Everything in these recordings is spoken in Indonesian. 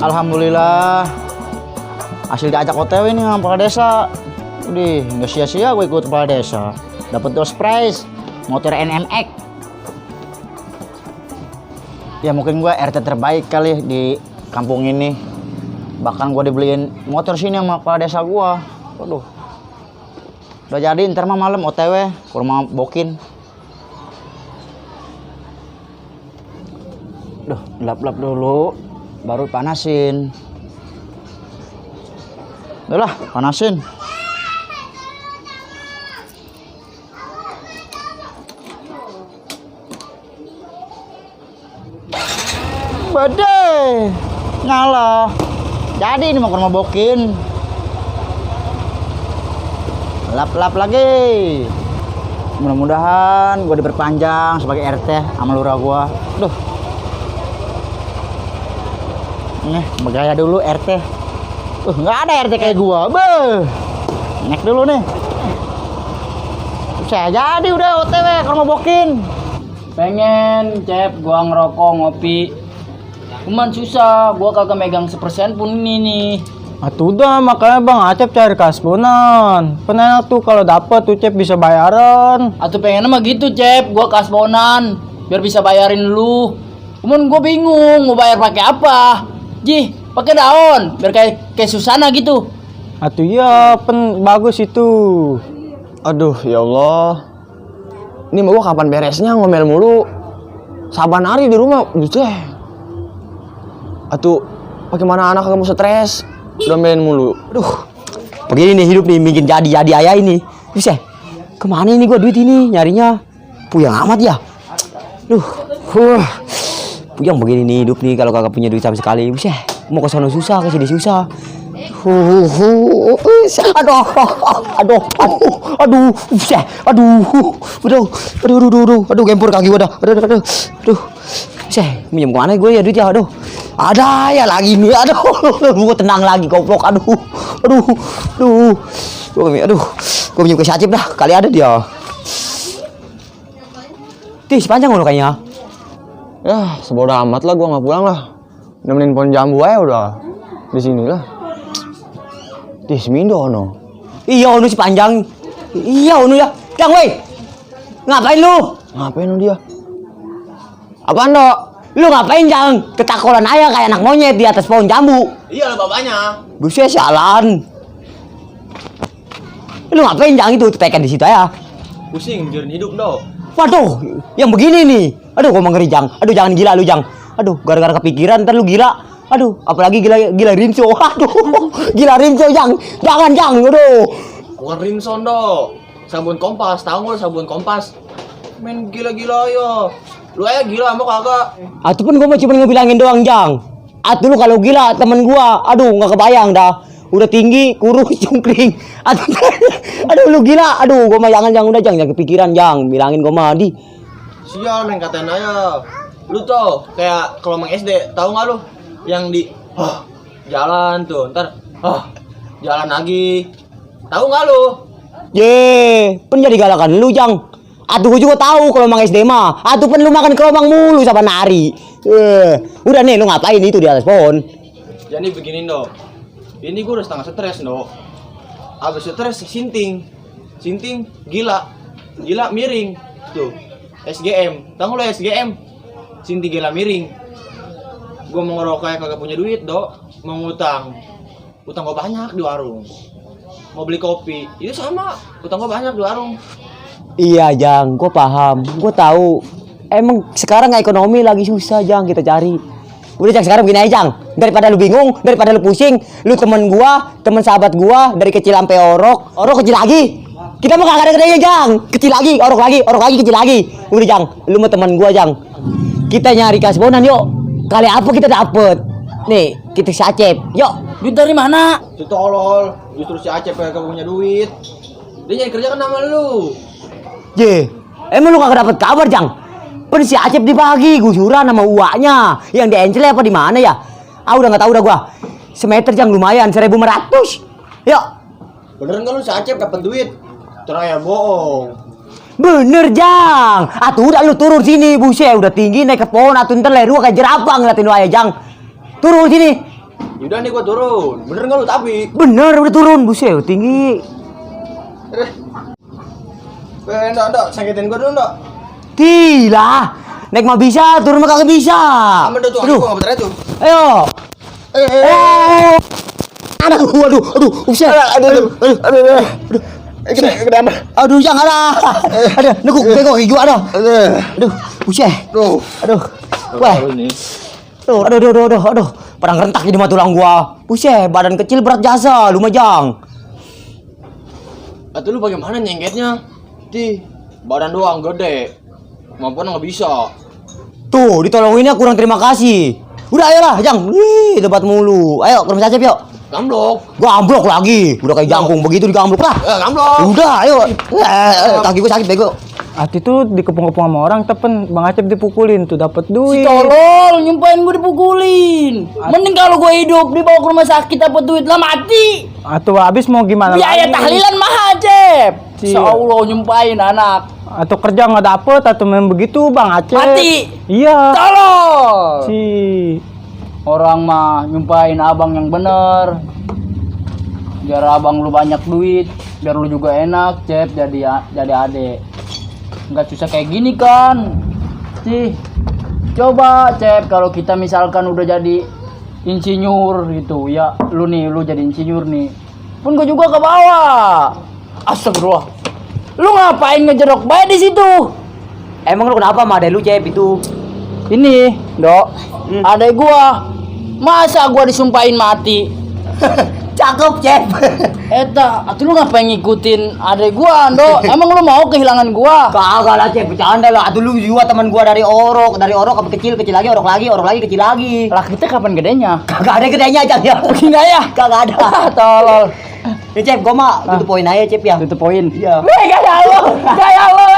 Alhamdulillah hasil diajak OTW nih sama kepala desa. Udah nggak sia-sia gue ikut kepala desa, dapat door prize motor NMX. Ya mungkin gue RT terbaik kali di kampung ini, bahkan gue dibeliin motor sini sama kepala desa gue. Waduh, udah jadi ntar mah malam OTW ke rumah Bokin. Duh, lap-lap dulu baru panasin. Udah lah, panasin. Badai nyala. Jadi ini mau ke rumah Bokin. Lap-lap lagi. Mudah-mudahan gue diperpanjang sebagai RT sama lurah gue. Duh. Nih, bergaya dulu RT. Nggak ada RT kayak gue. Beuh. Nek dulu nih. Saya jadi udah OTW ke rumah Bokin. Pengen Cep gua ngerokok ngopi, cuman susah, gua kagak megang 1% pun ini nih. Atuh udah makanya Bang Acep cari kasbonan. Penenak tuh kalau dapet tuh Cep bisa bayaran. Atau pengen mah gitu Cep, gua kasbonan biar bisa bayarin lu. Cuman gua bingung mau bayar pakai apa. Jih, pakai daun biar kayak Susana gitu. Atuh iya, bagus itu. Aduh ya Allah, ini mau kapan beresnya ngomel mulu. Saban hari di rumah gitu ya. Atuh, bagaimana anak kamu stres? Udah main mulu. Aduh, begini nih hidup nih bikin jadi ayah ini. Bisa, kemana ini gua duit ini nyarinya? Puyang amat ya. Puyang begini nih hidup nih kalau kagak punya duit sama sekali. Bisa, mau ke sono susah, ke sini susah. Aduh, gempur kaki gua dah. Aduh. Minjem kemana gue ya duit ya? Aduh. Ada ya lagi nih. Aduh, gua tenang lagi goblok. Aduh. Gua minjem ke Syacip dah. Kali ada dia. Sepanjang lo kayaknya. Ya, sebodoh amat lah, gua nggak pulang lah. Nemenin pohon jambu aja udah di sini lah. Semindo no. Iya ono si panjang. Iya ono ya. Jang weh. Ngapain lu? Ngapain lu dia? Apaan dok? Lu ngapain Jang? Ketakolan aja kayak anak monyet di atas pohon jambu. Iya lah bapaknya. Buset sialan. Lu ngapain Jang itu? Tekan di situ aja. Pusing mikirin hidup dong. Waduh, yang begini nih. Aduh, gua ngeri Jang. Aduh, jangan gila lu Jang. Aduh, gara-gara kepikiran ntar lu gila. Aduh, apalagi gila Rinso. Aduh, gila Rinso Jang. Jangan Jang, aduh. Bukan Rinson dong. Sabun kompas, tahu nggak sabun kompas? Main gila-gila ya. Lu aja gila mau kagak? Atuh pun gua mau cuma ngebilangin doang Jang. Atuh lu kalau gila temen gua, aduh nggak kebayang dah. Udah tinggi, kurus, cungkring. Aduh lu gila. Aduh, gua mah jangan udah jangan kepikiran Jang. Bilangin gua mah di. Sial main katain aja. Lu tuh kayak kelompok SD, tahu nggak lu? Yang di jalan tuh, ntar jalan lagi. Tahu nggak lu? Pen jadi galakan lu Jang. Atuh gua juga tahu kalau mang SD mah. Atuh pen lu makan keromang mulu sama nari. Udah nih lu ngapain itu di atas pohon? Jadi begini dong. Ini gua udah setengah stres dong. Abis stres sinting gila miring tuh. SGM, tahu lu SGM? Sinting gila miring. Gua mau ngerokok kayak kagak punya duit dok. Mau ngutang gua banyak di warung. Mau beli kopi itu sama, utang gua banyak di warung. Iya Jang, gua paham, gua tahu. Emang sekarang ekonomi lagi susah Jang kita cari. Udah Jang sekarang begini aja Jang. Daripada lu bingung, daripada lu pusing, lu temen gua, temen sahabat gua dari kecil sampai orok kecil lagi. Kita mah kagak ada gedenya Jang. Kecil lagi, orok lagi, kecil lagi. Udah Jang, lu mah temen gua Jang. Kita nyari kasbonan yuk. Kali apa kita dapet? Nih, kita si Acep. Yuk. Duit dari mana? Si tolol, justru si Acep kagak punya duit. Dia nyari kerja kan sama lu. Emang lu kagak dapet kabar Jang? Pen si Acep dibagi gusuran sama uaknya. Yang di Encele apa di mana ya? Udah nggak tahu dah gua. Semeter Jang lumayan 1.500. Yuk. Beneran kan lu si Acep dapat duit? Teraya bohong. Bener Jang. Atuh udah lu turun sini buset udah tinggi naik ke pohon atuh ntar leru kayak jerapah ngeliatin lu aja Jang. Turun sini. Yaudah nih gua turun. Bener nggak lu tapi? Bener udah turun, buset tinggi. Ndok, sakitin gua dulu, Ndok. Tidak. Naik mah bisa, turun mah kagak bisa. Aman tuh, Aduh. gua enggak betul. Ayo. Aduh, buset. Aduh, jangan lah. Aduh, nekuk, bego hijau aduh. Aduh, buset. Aduh. Wah. Aduh. Padang rentak jadi mah tulang gua. Buset, badan kecil berat jasa, lumajang. Atau lu bagaimana nyenggetnya? Badan doang gede. Kemampuan nggak bisa. Tuh, ditolonginnya kurang terima kasih. Udah ayolah, Jang. Wih, debat mulu. Ayo ke rumah Cecep yuk. Gamblok. Gua amblok lagi. Udah kayak jangkung begitu digamblok lah. Gamblok. Udah, ayo. Kaki gua sakit bego. Hati tuh dikepung-kepung sama orang, tepen Bang Acep dipukulin tuh dapat Si duit. tolol, nyumpahin gue dipukulin. Mending kalau gue hidup dibawa ke rumah sakit dapat duit lah mati. Atau habis mau gimana Biaya lagi? tahlilan mahal, Cep. Iya. Insya Allah nyumpahin anak. Atau kerja nggak dapet atau main begitu Bang Acep. Mati. Iya. Tolol. Si Orang mah nyumpahin abang yang bener. Biar abang lu banyak duit, biar lu juga enak, Cep, jadi adek. Nggak susah kayak gini kan. Sih. Coba, Cep, kalau kita misalkan udah jadi insinyur gitu, ya lu jadi insinyur nih. Pun gue juga ke bawah. Astagfirullah. Lu ngapain ngejerok bayi di situ? Emang lu kenapa sama adek lu, Cep, itu? Ini, Dok. Adek gua. Masa gua disumpahin mati? Cakep, Cep. Eta, atuh lu ngapain ngikutin adek gua, Dok? Emang lu mau kehilangan gua? Kagak lah, Cep, bercanda lah. Atuh lu juga teman gua dari orok apa kecil lagi, orok lagi, kecil lagi. Lah kita kapan gedenya? Kagak ada gedenya, Cep ya. Begini ya? Kagak ada. Tolol. Ya, Cep, gua mah tutup poin aja, Cep ya. Tutup poin. Iya. Weh, gaya lo,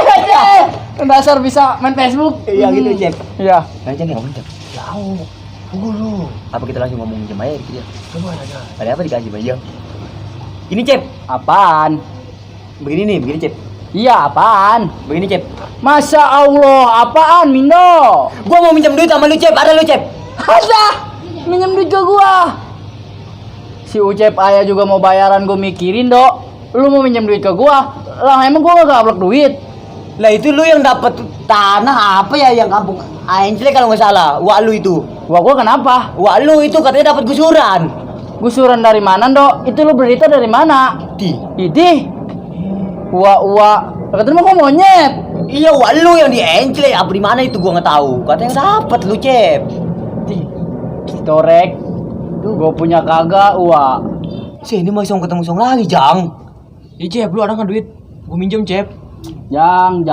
Cep. Dasar bisa main Facebook. Iya gitu, Cep. Iya. Nah, Cep, ngomong, Cep. Tahu. Tunggu lu. Apa kita langsung ngomong jam aja gitu ya? Coba aja. Ada apa dikasih Bang? Ini, Cep. Apaan? Begini, Cep. Iya, apaan? Begini, Cep. Masya Allah, apaan, Mindo? Gua mau minjem duit sama lu, Cep. Ada lu, Cep. Ada, minjem duit ke gua. Si Ucep ayah juga mau bayaran, gua mikirin, Dok. Lu mau minjem duit ke gua? Lah emang gua gak gablok duit. Lah itu lu yang dapat tanah apa ya yang kampung Ainsle kalau nggak salah. Wak lu itu. Gua kenapa? Wak lu itu katanya dapat gusuran. Gusuran dari mana, Dok? Itu lu berita dari mana? Idih. Katanya mau monyet. Iya, wak lu yang di Ainsle apa di mana itu gua nggak tahu. Katanya dapat lu, Cep. Torek. Gua punya kagak, Ini masih ketemu song lagi, Jang. Cep, lu ada nggak duit? Gua minjem, Cep. Jang.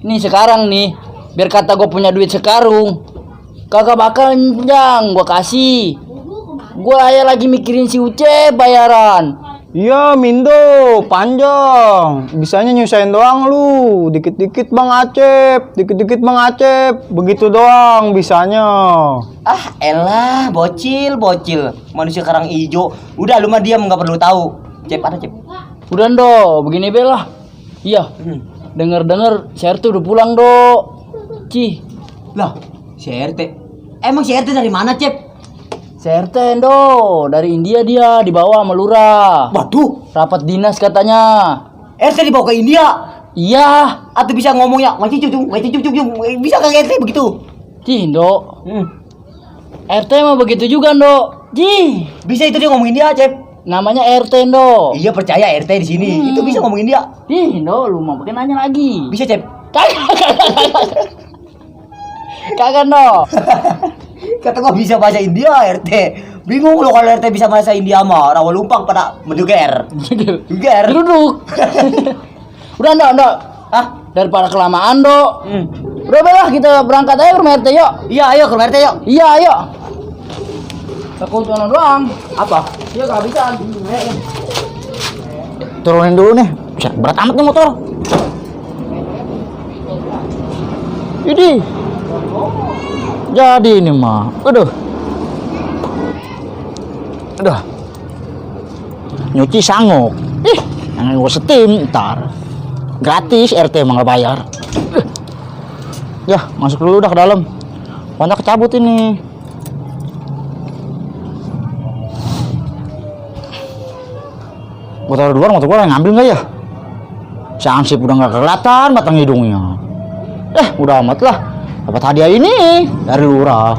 Nih sekarang nih, biar kata gue punya duit sekarung, kagak bakal Jang, gue kasih. Gue aja lagi mikirin si Uce bayaran. iya Mindo panjang. Bisanya nyusahin doang lu. Dikit-dikit Bang Acep. Begitu doang bisanya. Ah, elah, bocil. Manusia karang ijo. Udah lu mah diam nggak perlu tahu. Cep ada, Cep. Udah Do, begini belah. Iya. Dengar si RT udah pulang, Do. Lah, si RT. Emang si RT dari mana, Cep? Si RT, Do, dari India dia dibawa sama lurah. Waduh, Rapat dinas katanya. RT dibawa ke India. Iya. Atau bisa ngomongnya, macam cucung, bisa kagak RT begitu? Do. RT mah begitu juga, Do. Bisa itu dia ngomongin dia, Cep. Namanya RT, Do. Iya percaya RT di sini. Itu bisa ngomongin dia. Do, lu mau pakai nanya lagi. Bisa, Cep. Kagak, Do. Kata gua bisa bahasa India RT. Bingung lo kalau RT bisa bahasa India mah. Rawa lumpang pada menduger. Duger. Duduk. Udah, Do. Hah? Daripada kelamaan, Do. Udah belah kita berangkat aja ke rumah RT, yuk. Iya, ayo ke rumah RT yuk. Iya, ayo. Takut doang. Apa? Iya, gak bisa. Turunin dulu nih. Buset, berat amat nih motor. Ini. Jadi ini mah. Aduh. Nyuci sanggup. Jangan gue setim ntar. Gratis RT emang gak bayar. Ya, masuk dulu dah ke dalam. Kontak kecabut ini. Gua taruh di luar, motor gua yang ngambil nggak ya? Si Ansip udah nggak kelihatan batang hidungnya. Udah amat lah. Dapat hadiah ini dari lurah.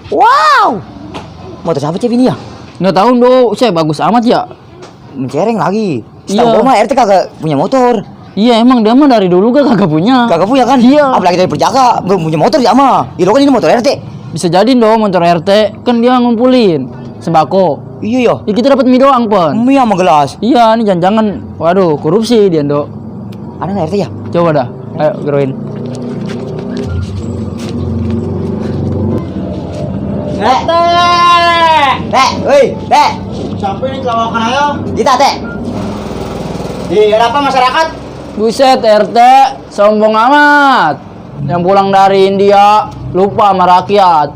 Wow. Motor siapa Cep ini ya? Nggak tahu do, saya bagus amat ya. Mencereng lagi. Iya. Setahu gua mah RT kagak punya motor. Iya emang dia mah dari dulu gak kagak punya. Kagak punya kan? Iya. Apalagi dari perjaka belum punya motor dia mah. Iya kan ini motor RT. Bisa jadi dong motor RT kan dia ngumpulin sembako. Iya ya. Ya kita dapat mie doang pon. Mie sama gelas. Iya, ini jangan-jangan, waduh, korupsi dia, Dok. Ada nggak RT ya? Coba dah, ayo geroin. Teh, woi, teh. Sampai ini kelawakan ayo. Kita teh. Ada apa masyarakat? Buset, RT, sombong amat. Yang pulang dari India, lupa sama rakyat.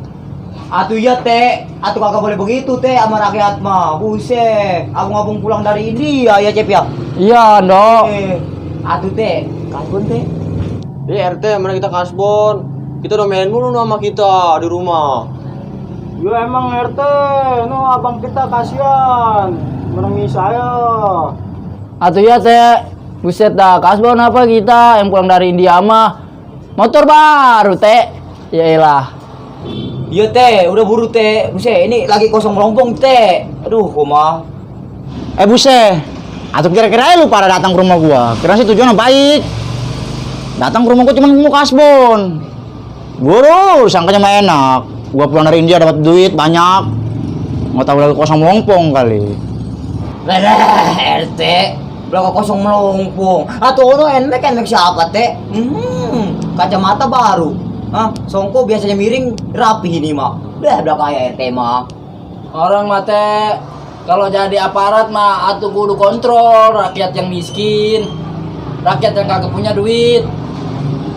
Atuh iya teh, atuh kagak boleh begitu teh sama rakyat mah. Buset, abang-abang pulang dari India ya Cep ya. Iya, Dok. Atuh teh, kasbon teh. RT mana kita kasbon? Kita udah main mulu sama kita di rumah. Ya emang RT, no abang kita kasihan. Merengi saya. Atuh ya, Teh. Buset dah, kasbon apa kita yang pulang dari India mah. Motor baru, Teh. Yaelah. Iya teh, udah buru teh. Buset, ini lagi kosong melompong teh. Aduh, koma. Buse, atau kira-kira lu pada datang ke rumah gua. Kira sih tujuannya baik. Datang ke rumah gua cuma mau kasbon. Buru, sangkanya mah enak. Gua pulang dari India dapat duit banyak. Nggak tahu lagi kosong melompong kali. RT, belakang kosong melompong. Atuh ono enek siapa teh? Kacamata baru. Songko biasanya miring, rapi ini mah. Belakang ya RT mah. Orang mate kalau jadi aparat mah atuh kudu kontrol rakyat yang miskin. Rakyat yang kagak punya duit.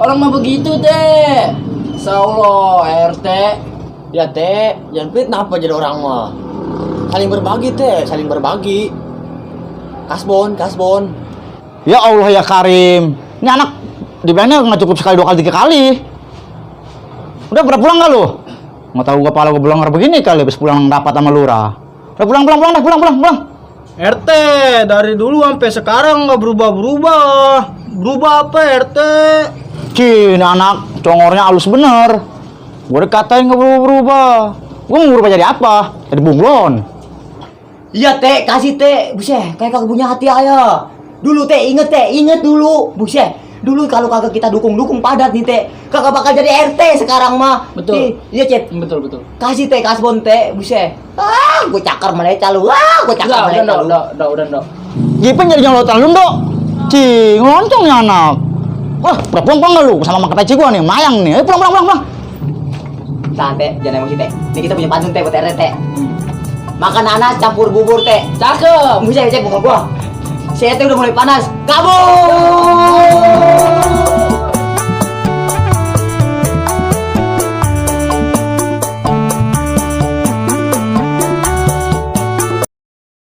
Orang mah begitu, Teh. Insyaallah, RT. Ya teh, jangan fitnah apa jadi orang mah. Saling berbagi teh, saling berbagi. Kasbon, kasbon. Ya Allah ya Karim. Ini anak dibilangnya nggak cukup sekali 2 kali 3 kali. Udah pernah pulang nggak lu? Nggak tahu kepala gua belang begini kali habis pulang dapat sama lurah. Udah pulang dah, pulang. RT, dari dulu sampai sekarang nggak berubah-berubah. Berubah apa RT? Cih, ini anak congornya halus bener. Gua dikatain nggak berubah. Gua mau berubah jadi apa? Jadi bunglon. Iya teh, kasih teh. Buset, kayak kagak punya hati aja. Dulu teh, inget dulu. Buset, dulu kalau kagak kita dukung padat nih teh, kagak bakal jadi RT sekarang mah. Betul. Iya Cep. Betul. Kasih teh kasbon teh, buset. Gue cakar mereka lu. Gue cakar mereka lu. Udah. Gipeng jadi nyolotan lu, Dok. Cih, ngeloncong nih anak. Wah, udah pulang nggak lu? Sama makan peci gua nih, mayang nih. Ayo pulang. Santai, jangan emosi teh. Ini kita punya pantun teh buat RT teh. Makan nanas campur bubur teh. Cakep. Buset, buka gua. Saya teh udah mulai panas. Kabur.